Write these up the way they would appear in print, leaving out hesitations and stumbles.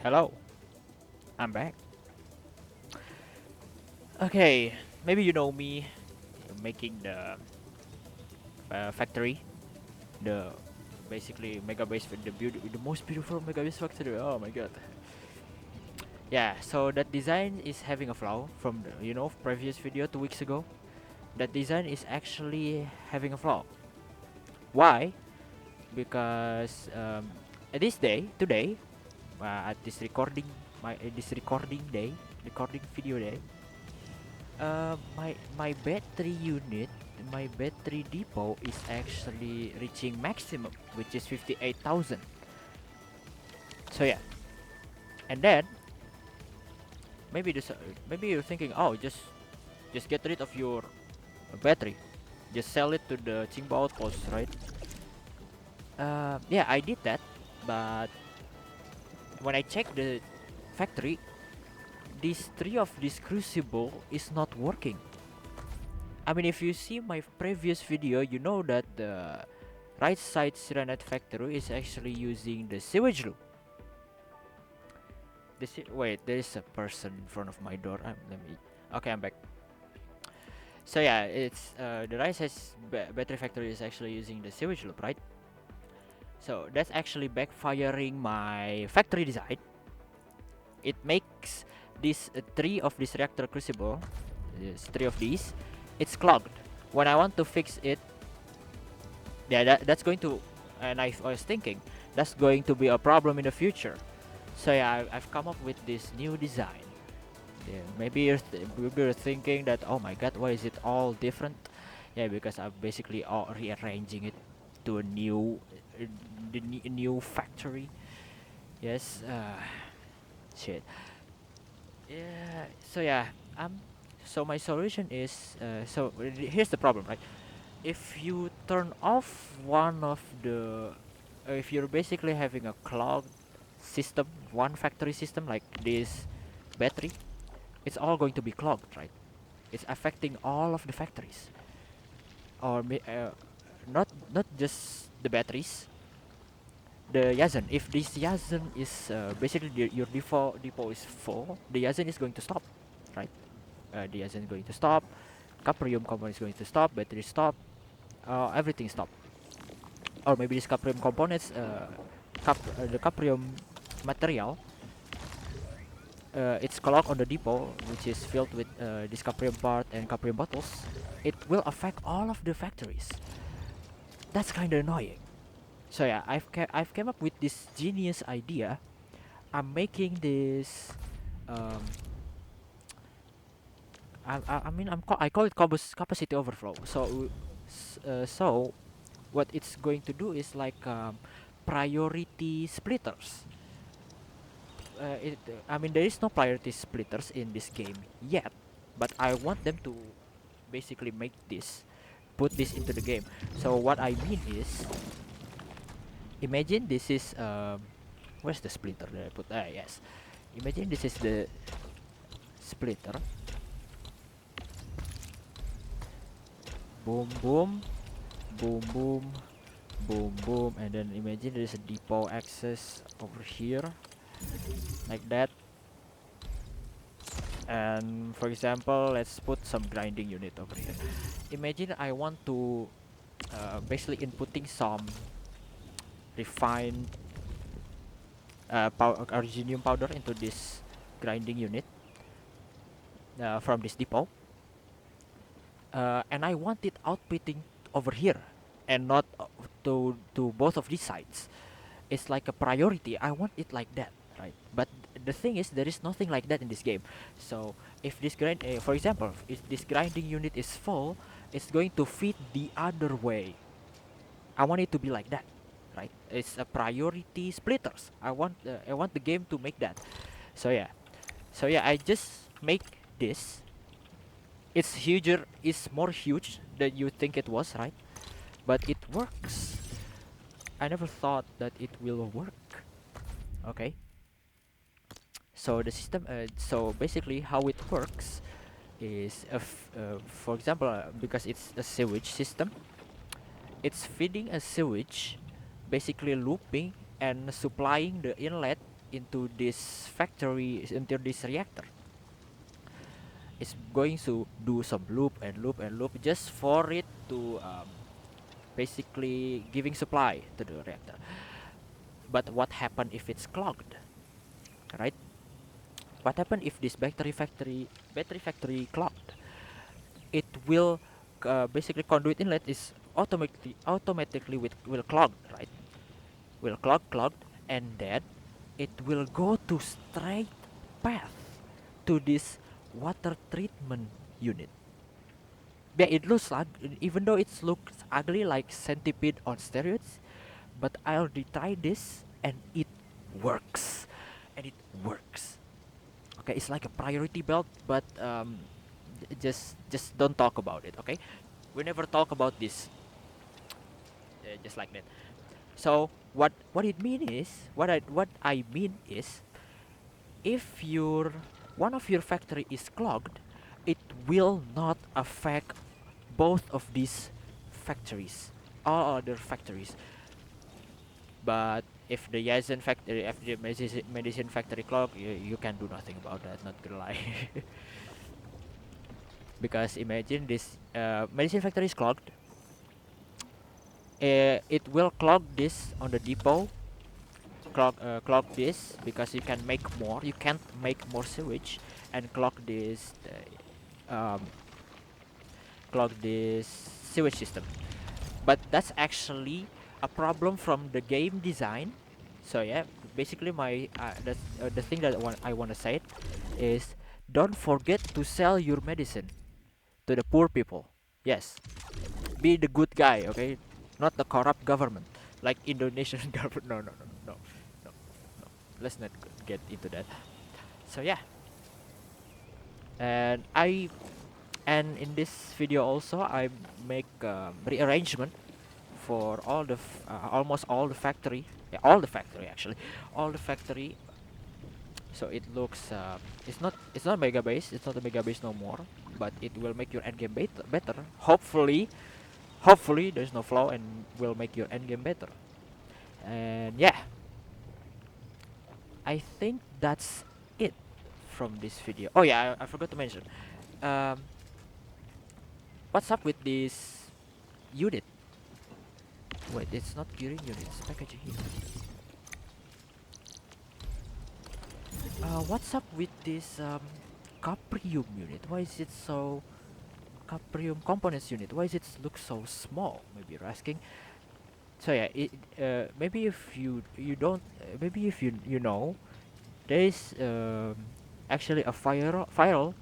Hello, I'm back. Okay, maybe you know me making the factory, the basically mega base, the most beautiful mega base factory. Oh my god. Yeah, so that design is having a flaw from the previous video 2 weeks ago. That design is actually having a flaw. Why? Because at this day today, at this recording this recording video day, my battery unit, my battery depot is actually reaching maximum, which is 58,000. So yeah, and then maybe you're thinking, oh, just get rid of your battery, just sell it to the Qingbo outpost, right? Yeah, I did that, but when I check the factory, these three of this crucible is not working. I mean, if you see my previous video, you know that the right side Sirenet factory is actually using the sewage loop. Wait, there is a person in front of my door. Let me. Okay, I'm back. So yeah, it's the right side battery factory is actually using the sewage loop, right? So that's actually backfiring my factory design. It makes these three of this reactor crucible, three of these, it's clogged. When I want to fix it, yeah, that's going to, and I was thinking that's going to be a problem in the future. So yeah, I've come up with this new design. Yeah, maybe you're thinking that, oh my god, why is it all different? Yeah, because I'm basically all rearranging it to a new new factory. Yes, shit. Yeah, so yeah, um so my solution is, here's the problem, right? If you turn off one of the, if you're basically having a cloud system, one factory system like this battery, it's all going to be clogged, right? It's affecting all of the factories, or not just the batteries, the Yazen. If this Yazen is basically your default depot is full, the Yazen is going to stop, right? The Yazen is going to stop, Caprium component is going to stop, battery stop, everything stop. Or maybe this Caprium components, the Caprium material, it's clogged on the depot, which is filled with this Caprium part and Caprium bottles. It will affect all of the factories. That's kind of annoying. So yeah, I've came up with this genius idea. I'm making this. Um, I call it capacity overflow. So what it's going to do is like priority splitters. I mean, there is no priority splitters in this game yet, but I want them to basically make this, put this into the game. So what I mean is, imagine this is where's the splitter that I put? Ah, yes. Imagine this is the splitter. Boom, boom, boom, boom, boom, boom, and then imagine there's a depot access over here, like that. And for example, let's put some grinding unit over here. Imagine I want to basically inputting some refined arginium powder into this grinding unit from this depot, and I want it outputting over here and not to both of these sides. It's like a priority. I want it like that, right? But the thing is, there is nothing like that in this game. So if this for example, if this grinding unit is full, it's going to feed the other way. I want it to be like that, right? It's a priority splitters. I want the game to make that. So yeah, I just make this. It's huger. It's more huge than you think it was, right? But it works. I never thought that it will work. Okay. So the system. So basically, how it works is, for example, because it's a sewage system, it's feeding a sewage, basically looping and supplying the inlet into this factory, into this reactor. It's going to do some loop and loop and loop just for it to basically giving supply to the reactor. But what happened if it's clogged, right? What happened if this battery factory clogged? It will basically conduit inlet is automatically will clog, right? Will clogged, and then it will go to straight path to this water treatment unit. Yeah, it looks like, even though it looks ugly like centipede on steroids, but I already tried this and it works, and it works. Okay, it's like a priority belt, but just don't talk about it. Okay, we never talk about this, just like that. So what it mean is, what I mean is, if your one of your factory is clogged, it will not affect both of these factories, all other factories. But if the Yazen factory, if the medicine factory clogged, you can do nothing about that. Not gonna lie. Because imagine this medicine factory is clogged. It will clog this on the depot, clog this because you can make more, you can't make more sewage, and um, clog this sewage system. But that's actually a problem from the game design. So yeah, basically that's the thing that I want to say it is, don't forget to sell your medicine to the poor people. Yes, be the good guy, okay? Not the corrupt government like Indonesian government. No, no, no, no, no, no. Let's not get into that. So yeah, and in this video also I make rearrangement for almost all the factory. Yeah, all the factory actually, all the factory. So it looks it's not mega base. It's not a mega base no more. But it will make your end game better. Hopefully there's no flaw and will make your end game better. And yeah, I think that's it from this video. Oh yeah, I forgot to mention. Um, what's up with this unit? Wait, it's not curing unit. It's packaging unit. What's up with this Caprium unit? Why is it so Caprium components unit? Why is it look so small? Maybe you're asking. So yeah, maybe if you don't, maybe if you know, there is actually a viral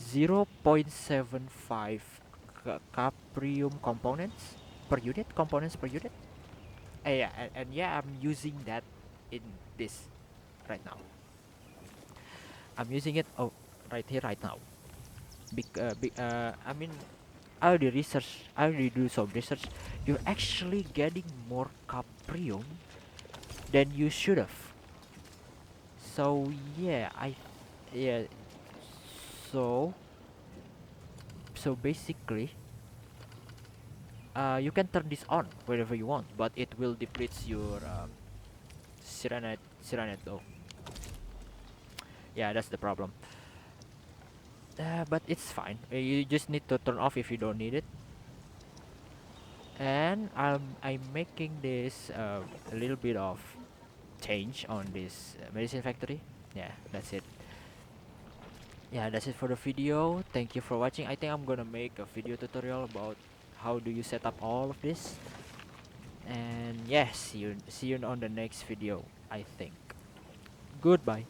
0.75 Caprium components per unit. Yeah, and yeah, I'm using that in this right now. I'm using it, oh, right here, right now. I mean, I already do some research. You're actually getting more Caprium than you should have. So yeah, yeah. So basically, you can turn this on wherever you want, but it will deplete your Cyranite though. Yeah, that's the problem. But it's fine. You just need to turn off if you don't need it. And I'm making this a little bit of change on this medicine factory. Yeah, that's it. Yeah, that's it for the video. Thank you for watching. I think I'm gonna make a video tutorial about how do you set up all of this. And yeah, see you on the next video, I think. Goodbye.